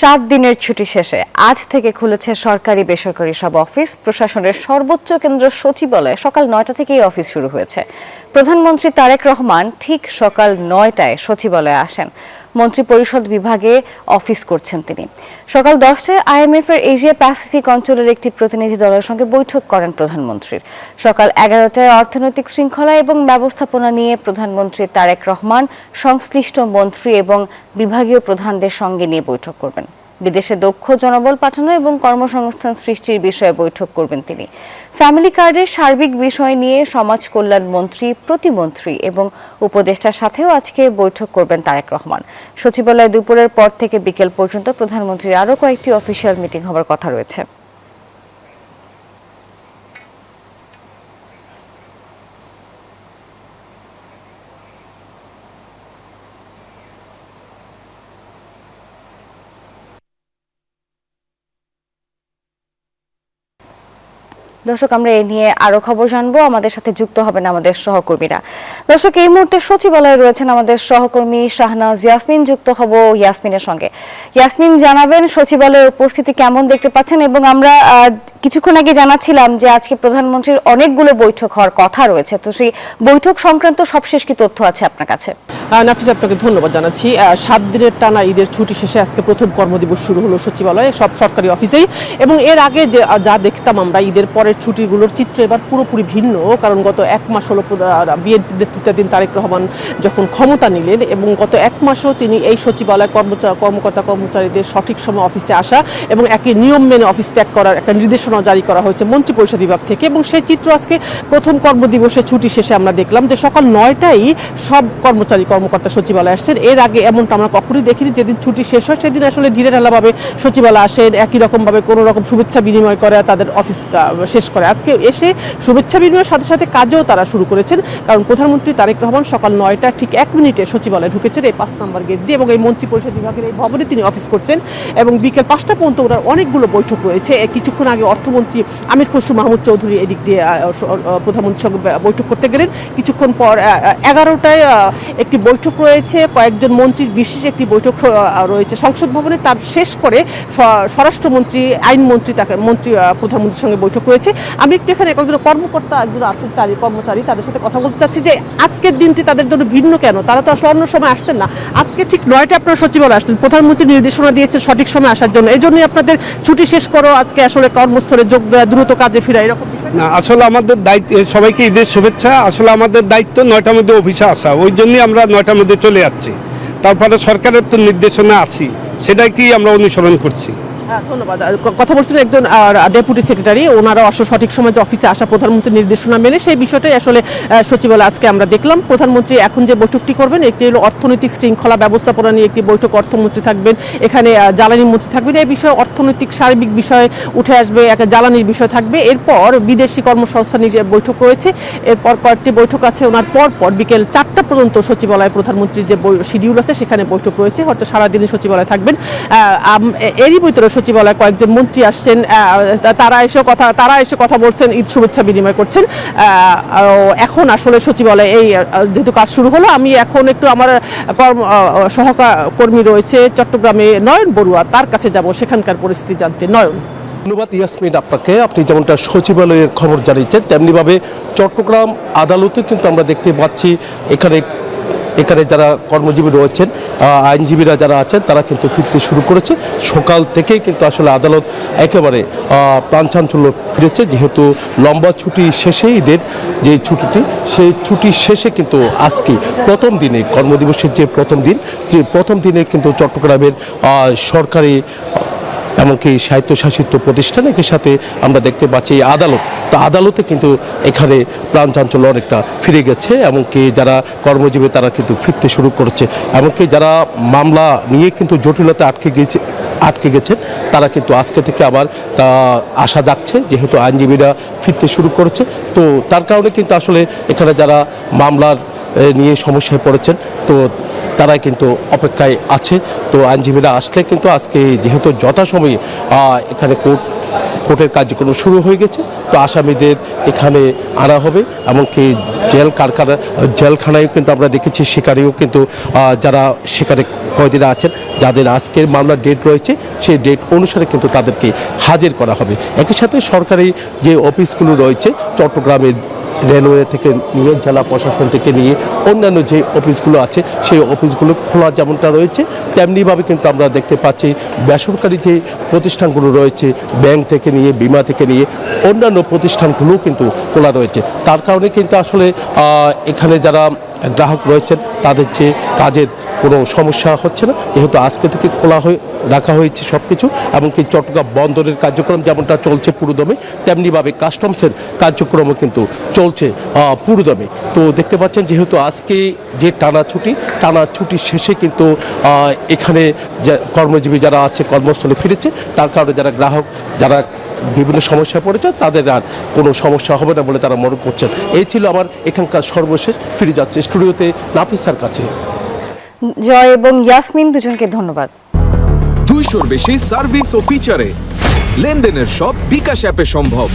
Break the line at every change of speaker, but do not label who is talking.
7 দিনের ছুটি শেষে আজ থেকে খুলেছে সরকারি বেসরকারি সব অফিস। প্রশাসনের সর্বোচ্চ কেন্দ্র সচিবালয়ে সকাল 9টা থেকেই অফিস শুরু হয়েছে। প্রধানমন্ত্রী তারেক রহমান ঠিক সকাল 9টায় সচিবালয়ে আসেন। মন্ত্রী পরিষদ বিভাগে অফিস করছেন তিনি। সকাল 10টায় IMF এর এশিয়া প্যাসিফিক অঞ্চলের একটি প্রতিনিধি দলের সঙ্গে বৈঠক করেন প্রধানমন্ত্রীর। সকাল 11টায় অর্থনৈতিক শৃঙ্খলা এবং ব্যবস্থাপনা নিয়ে প্রধানমন্ত্রী তারেক রহমান সংশ্লিষ্ট মন্ত্রী এবং বিভাগীয় প্রধানদের সঙ্গে নিয়ে বৈঠক করবেন। বিদেশে দক্ষ জনবল পাঠানো এবং কর্মসংস্থান সৃষ্টির বিষয়ে বৈঠক করবেন তিনি। ফ্যামিলি কার্ডের সার্বিক বিষয় নিয়ে সমাজ কল্যাণ মন্ত্রী, প্রতিমন্ত্রী এবং উপদেষ্টার সাথেও আজকে বৈঠক করবেন তারেক রহমান। সচিবালয়ে দুপুরের পর থেকে বিকেল পর্যন্ত প্রধানমন্ত্রীর আরও কয়েকটি অফিসিয়াল মিটিং হবার কথা রয়েছে। দর্শক, আমরা এই নিয়ে আরো খবর জানবো। আমাদের সাথে যুক্ত হবেন আমাদের সহকর্মীরা। দর্শক, এই মুহূর্তে সচিবালয়ে রয়েছেন আমাদের সহকর্মী শাহনাজ ইয়াসমিন। যুক্ত হব ইয়াসমিনের সঙ্গে। ইয়াসমিন, জানাবেন সচিবালয়ের উপস্থিতি কেমন দেখতে পাচ্ছেন, এবং আমরা কিছুক্ষণ আগে জানাচ্ছিলাম যে আজকে প্রধানমন্ত্রীর অনেকগুলো বৈঠক হওয়ার কথা রয়েছে, তো সেই বৈঠক সংক্রান্ত সবশেষ কি তথ্য আছে আপনার কাছে?
নাফিস, আপনাকে ধন্যবাদ জানাচ্ছি। 7 দিনের টানা ঈদের ছুটি শেষে আজকে প্রথম কর্মদিবস শুরু হলো সচিবালয়ে সব সরকারি অফিসেই। এবং এর আগে যা দেখতাম আমরা ঈদের পরের ছুটিগুলোর চিত্র এবার পুরোপুরি ভিন্ন, কারণ গত 1 মাস হলো বিএনপি নেতৃত্বাধীন তারেক রহমান যখন ক্ষমতা নিলেন, এবং গত 1 মাসেও তিনি এই সচিবালয় কর্মকর্তা কর্মচারীদের সঠিক সময় অফিসে আসা এবং একই নিয়ম মেনে অফিস ত্যাগ করার একটা নির্দেশনা জারি করা হয়েছে মন্ত্রী পরিষদ বিভাগ থেকে। এবং সেই চিত্র আজকে প্রথম কর্মদিবসে ছুটি শেষে আমরা দেখলাম যে সকাল 9টায় সব কর্মকর্তা সচিবালয়ে আসছেন। এর আগে এমনটা আমরা কখনোই দেখিনি। যেদিন ছুটি শেষ হয় সেদিন আসলে ঢিলেঢালাভাবে সচিবালয়ে আসেন, একই রকমভাবে কোনো রকম শুভেচ্ছা বিনিময় করে তাদের অফিস শেষ করে। আজকে এসে শুভেচ্ছা বিনিময়ের সাথে সাথে কাজও তারা শুরু করেছেন, কারণ প্রধানমন্ত্রী তারেক রহমান সকাল 9টা ঠিক 1 মিনিটে সচিবালয়ে ঢুকেছেন এই 5 নম্বর গেট দিয়ে, এবং এই মন্ত্রী পরিষদ বিভাগের এই ভবনে তিনি অফিস করছেন। এবং বিকেল 5টা পর্যন্ত ওনার অনেকগুলো বৈঠক রয়েছে। কিছুক্ষণ আগে অর্থমন্ত্রী আমির খসরু মাহমুদ চৌধুরী এদিক দিয়ে প্রধানমন্ত্রীর সঙ্গে বৈঠক করতে গেলেন। কিছুক্ষণ পর 11টায় একটি বৈঠক রয়েছে, কয়েকজন মন্ত্রীর বিশেষ একটি বৈঠক রয়েছে সংসদ ভবনে। তার শেষ করে স্বরাষ্ট্রমন্ত্রী, আইনমন্ত্রী প্রধানমন্ত্রীর সঙ্গে বৈঠক রয়েছে। আমি একটু এখানে একজন কর্মকর্তা, একজন আছেন কর্মচারী, তাদের সাথে কথা বলতে চাচ্ছি যে আজকের দিনটি তাদের জন্য ভিন্ন কেন? তারা তো আসলে অন্য সময় আসতেন না, আজকে ঠিক 9টায় আপনারা সচিবালয়ে আসতেন, প্রধানমন্ত্রী নির্দেশনা দিয়েছেন সঠিক সময় আসার জন্য, এই জন্যই আপনাদের ছুটি শেষ করো আজকে আসলে কর্মস্থলে যোগ দেওয়া, দ্রুত কাজে ফিরা, এরকম
না? আসলে আমাদের দায়িত্ব, সবাইকে ঈদের শুভেচ্ছা। আসলে আমাদের দায়িত্ব 9টার মধ্যে অফিসে আসা, ওই জন্যই আমরা 9টার মধ্যে চলে যাচ্ছি। তারপরে সরকারের তো নির্দেশনা আছি, সেটাই কি আমরা অনুসরণ করছি।
ধন্যবাদ। কথা বলছিলেন একজন ডেপুটি সেক্রেটারি, ওনারা আসলে সঠিক সময় যে অফিসে আসা প্রধানমন্ত্রীর নির্দেশনা মেনে, সেই বিষয়টাই আসলে সচিবালয়ে আজকে আমরা দেখলাম। প্রধানমন্ত্রী এখন যে বৈঠকটি করবেন একটি হলো অর্থনৈতিক শৃঙ্খলা ব্যবস্থাপনা নিয়ে একটি বৈঠক, অর্থমন্ত্রী থাকবেন, এখানে জ্বালানি মন্ত্রী থাকবেন, এই বিষয়ে অর্থনৈতিক সার্বিক বিষয় উঠে আসবে, একটা জ্বালানির বিষয় থাকবে। এরপর বিদেশি কর্মসংস্থান নিয়ে বৈঠক রয়েছে, এরপর কয়েকটি বৈঠক আছে। ওনার পর বিকেল 4টা পর্যন্ত সচিবালয়ে প্রধানমন্ত্রীর যে শিডিউল আছে সেখানে বৈঠক রয়েছে, হয়তো সারাদিনে সচিবালয়ে থাকবেন। এরই ভিতরে সচিবালয়ে কয়েকজন মন্ত্রী আসছেন, তারা এসে কথা বলছেন, ঈদ শুভেচ্ছা বিনিময় করছেন। এখন আসলে সচিবালয়ে এই যেহেতু কাজ শুরু হলো, আমি এখন একটু আমার সহকর্মী রয়েছে চট্টগ্রামে নয়ন বড়ুয়া, তার কাছে যাব সেখানকার পরিস্থিতি জানতে। নয়ন।
ধন্যবাদ ইয়াসমিন আপনাকে। আপনি যেমনটা সচিবালয়ের খবর জানিয়েছেন, তেমনিভাবে চট্টগ্রাম আদালতে কিন্তু আমরা দেখতে পাচ্ছি এখানে যারা কর্মজীবী রয়েছেন, আইনজীবীরা যারা আছেন, তারা কিন্তু ফিরতে শুরু করেছে। সকাল থেকেই কিন্তু আসলে আদালত একেবারে প্রাণচাঞ্চল্য ফিরেছে, যেহেতু লম্বা ছুটি শেষে, ঈদের যে ছুটিটি, সেই ছুটি শেষে কিন্তু আজকে প্রথম দিনে কর্মদিবসের যে প্রথম দিনে কিন্তু চট্টগ্রামের সরকারি এমনকি স্বায়ত্তশাসিত প্রতিষ্ঠান, এর সাথে আমরা দেখতে পাচ্ছি আদালতে কিন্তু এখানে প্রাণ চাঞ্চল্য অনেকটা ফিরে গেছে। এমনকি যারা কর্মজীবী তারা কিন্তু ফিরতে শুরু করেছে, এমনকি যারা মামলা নিয়ে কিন্তু জটিলতা আটকে গেছেন তারা কিন্তু আজকে থেকে আবার আসা যাচ্ছে, যেহেতু আইনজীবীরা ফিরতে শুরু করেছে। তো তার কারণে কিন্তু আসলে এখানে যারা মামলার নিয়ে সমস্যায় পড়েছেন, তো তারা কিন্তু অপেক্ষায় আছে। তো আইনজীবীরা আসলে কিন্তু আজকে যেহেতু যথাসময়ে এখানে কোর্টের কার্যক্রম শুরু হয়ে গেছে, তো আসামিদের এখানে আনা হবে। এমনকি জেলখানায় কিন্তু আমরা দেখেছি শিকারীও কিন্তু যারা শিকারে কয়েদিরা আছেন যাদের আজকের মামলার ডেট রয়েছে সেই ডেট অনুসারে কিন্তু তাদেরকে হাজির করা হবে। একই সাথে সরকারি যে অফিসগুলো রয়েছে চট্টগ্রামের রেলওয়ে থেকে নিয়ে জেলা প্রশাসন থেকে নিয়ে অন্যান্য যে অফিসগুলো আছে সেই অফিসগুলো খোলা যেমনটা রয়েছে তেমনিভাবে কিন্তু আমরা দেখতে পাচ্ছি বেসরকারি যে প্রতিষ্ঠানগুলো রয়েছে ব্যাংক থেকে নিয়ে বিমা থেকে নিয়ে অন্যান্য প্রতিষ্ঠানগুলো কিন্তু খোলা রয়েছে। তার কারণে কিন্তু আসলে এখানে যারা গ্রাহক রয়েছেন তাদের যে কাজের কোনো সমস্যা হচ্ছে না, যেহেতু আজকে থেকে খোলা হয়ে রাখা হয়েছে সব কিছু। এমনকি চট্টগ্রাম বন্দরের কার্যক্রম যেমনটা চলছে পুরোদমে তেমনিভাবে কাস্টমসের কার্যক্রমও কিন্তু চলছে পুরোদমে। তো দেখতে পাচ্ছেন যেহেতু আজকে যে টানা ছুটি শেষে কিন্তু এখানে যে কর্মজীবী যারা আছে কর্মস্থলে ফিরেছে, তার কারণে যারা গ্রাহক যারা বিভিন্ন সমস্যায় পড়েছে তাদের আর কোনো সমস্যা হবে না বলে তারা মনে করছেন। এই ছিল আমার এখানকার সর্বশেষ। ফিরে যাচ্ছে স্টুডিওতে নাফিসার কাছে।
জয় এবং ইয়াসমিন দুজনকে ধন্যবাদ।
200-র বেশি সার্ভিস ও ফিচারে লেনদেনের সব বিকাশ অ্যাপে সম্ভব।